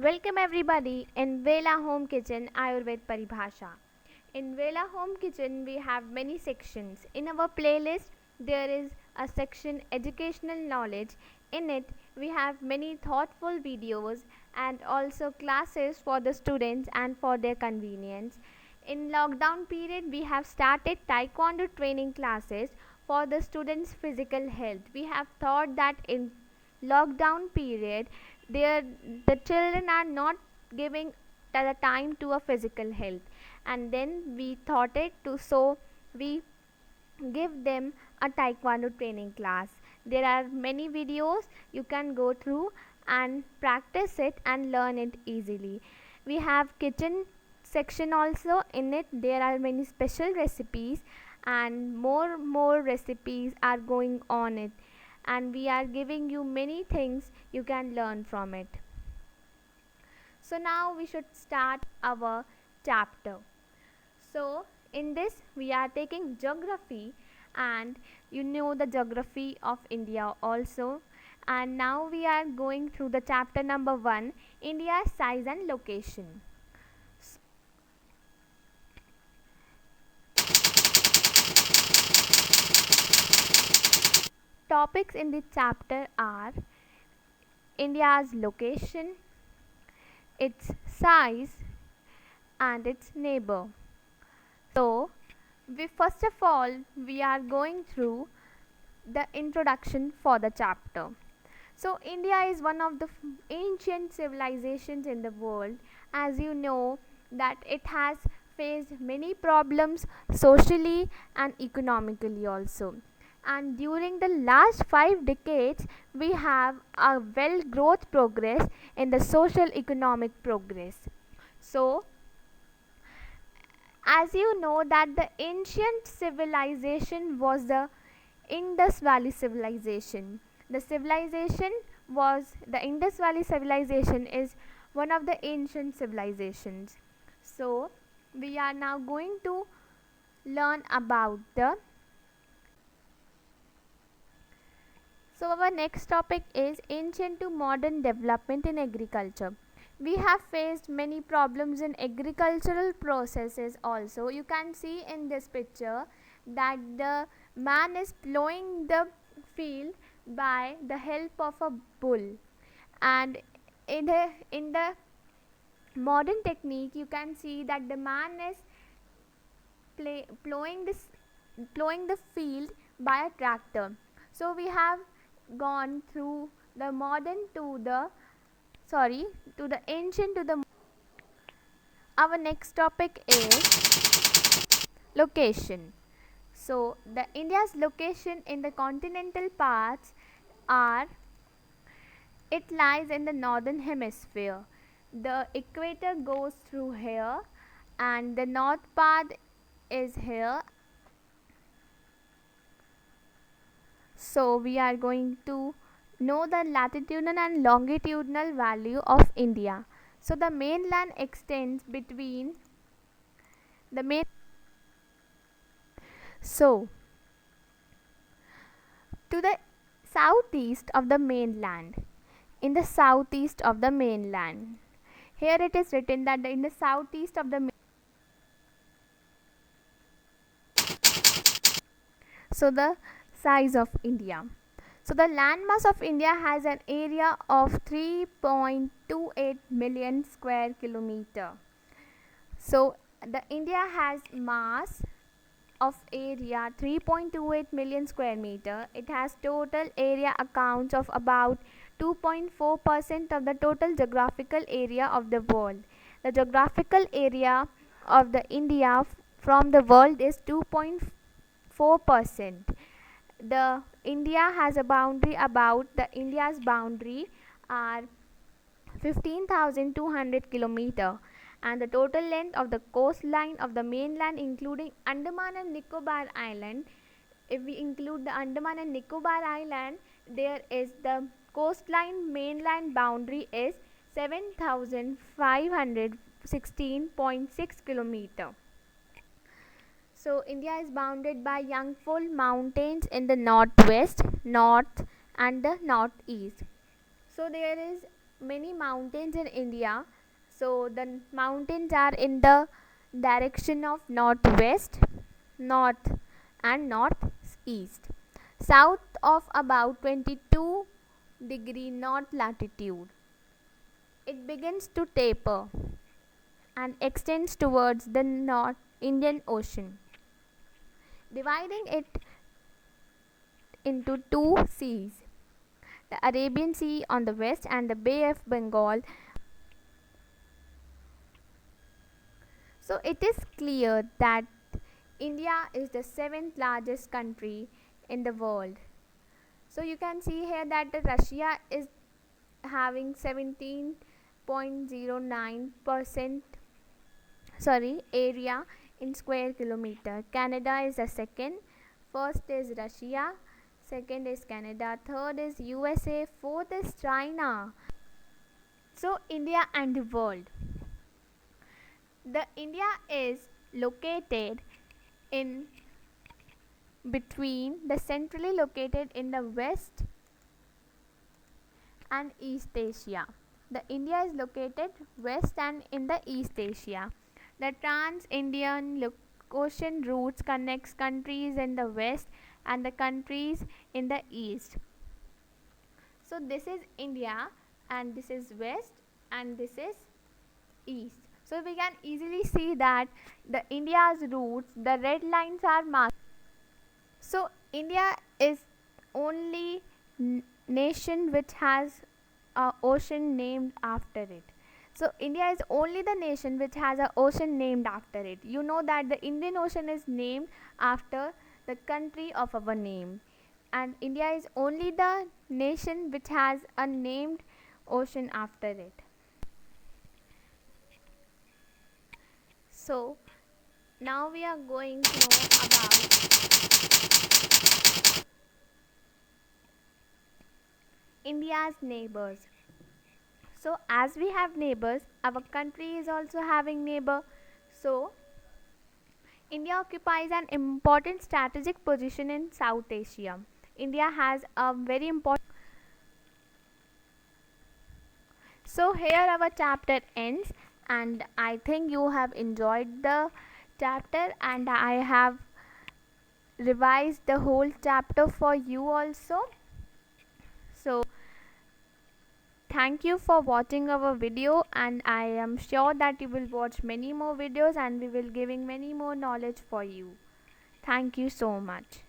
Welcome everybody in Vela Home Kitchen Ayurved Paribhasha. In Vela Home Kitchen we have many sections. In our playlist there is a section educational knowledge. In it we have many thoughtful videos and also classes for the students and for their convenience. In lockdown period we have started taekwondo training classes for the students' physical health. We have thought that in lockdown period there the children are not giving the time to a physical health, and then we thought it to so we give them a taekwondo training class. There are many videos you can go through and practice it and learn it easily. We have kitchen section also. In it there are many special recipes and more recipes are going on it, and we are giving you many things you can learn from it. So now we should start our chapter. So in this we are taking geography, and you know the geography of India also. And now we are going through the chapter number 1, India's size and location. Topics in the chapter are India's location, its size, and its neighbor. So, first of all, we are going through the introduction for the chapter. So, India is one of the ancient civilizations in the world. As you know, that it has faced many problems socially and economically also. And during the last 5 decades, we have a well growth progress in the social economic progress. So, as you know that the ancient civilization was the Indus Valley civilization. The Indus Valley civilization is one of the ancient civilizations. So we are now going to learn about the So our next topic is ancient to modern development in agriculture. We have faced many problems in agricultural processes also. You can see in this picture that the man is plowing the field by the help of a bull, and in the modern technique you can see that the man is plowing the field by a tractor. So we have gone through the modern to the ancient to the. Our next topic is location. So the India's location in the continental parts are, it lies in the northern hemisphere. The equator goes through here and the north part is here. So we are going to know the latitudinal and longitudinal value of India. So the mainland extends between the main so to the southeast of the mainland. In the southeast of the mainland, here it is written that in the southeast of the so the size of India. So the landmass of India has an area of 3.28 million square kilometer. So the India has mass of area 3.28 million square meter. It has total area accounts of about 2.4% of the total geographical area of the world. The geographical area of the India from the world is 2.4%. The India has a boundary about the India's boundary are 15,200 kilometer, and the total length of the coastline of the mainland including Andaman and Nicobar Island. If we include the Andaman and Nicobar Island, there is the coastline mainland boundary is 7,516.6 kilometer. So India is bounded by Yangful mountains in the northwest, north and the northeast. So there is many mountains in India. So the mountains are in the direction of northwest, north, and northeast, south of about 22° north latitude. It begins to taper and extends towards the North Indian Ocean, dividing it into two seas, the Arabian Sea on the west and the Bay of Bengal. So it is clear that India is the seventh largest country in the world. So you can see here that Russia is having 17.09% area in square kilometer. Canada is the second. First is Russia, second is Canada, third is USA, fourth is China. So India and the world. The India is located in between, the centrally located in the West and East Asia. The India is located west and in the East Asia. The Trans-Indian Ocean routes connects countries in the west and the countries in the east. So this is India and this is west and this is east. So we can easily see that the India's routes, the red lines are marked. So India is only nation which has a ocean named after it. So India is only the nation which has an ocean named after it. You know that the Indian Ocean is named after the country of our name, and India is only the nation which has a named ocean after it. So now we are going to know about India's neighbors. So as we have neighbors, our country is also having neighbor. So India occupies an important strategic position in South Asia. India has a very important. So here our chapter ends, and I think you have enjoyed the chapter, and I have revised the whole chapter for you also. So thank you for watching our video, and I am sure that you will watch many more videos and we will giving many more knowledge for you. Thank you so much.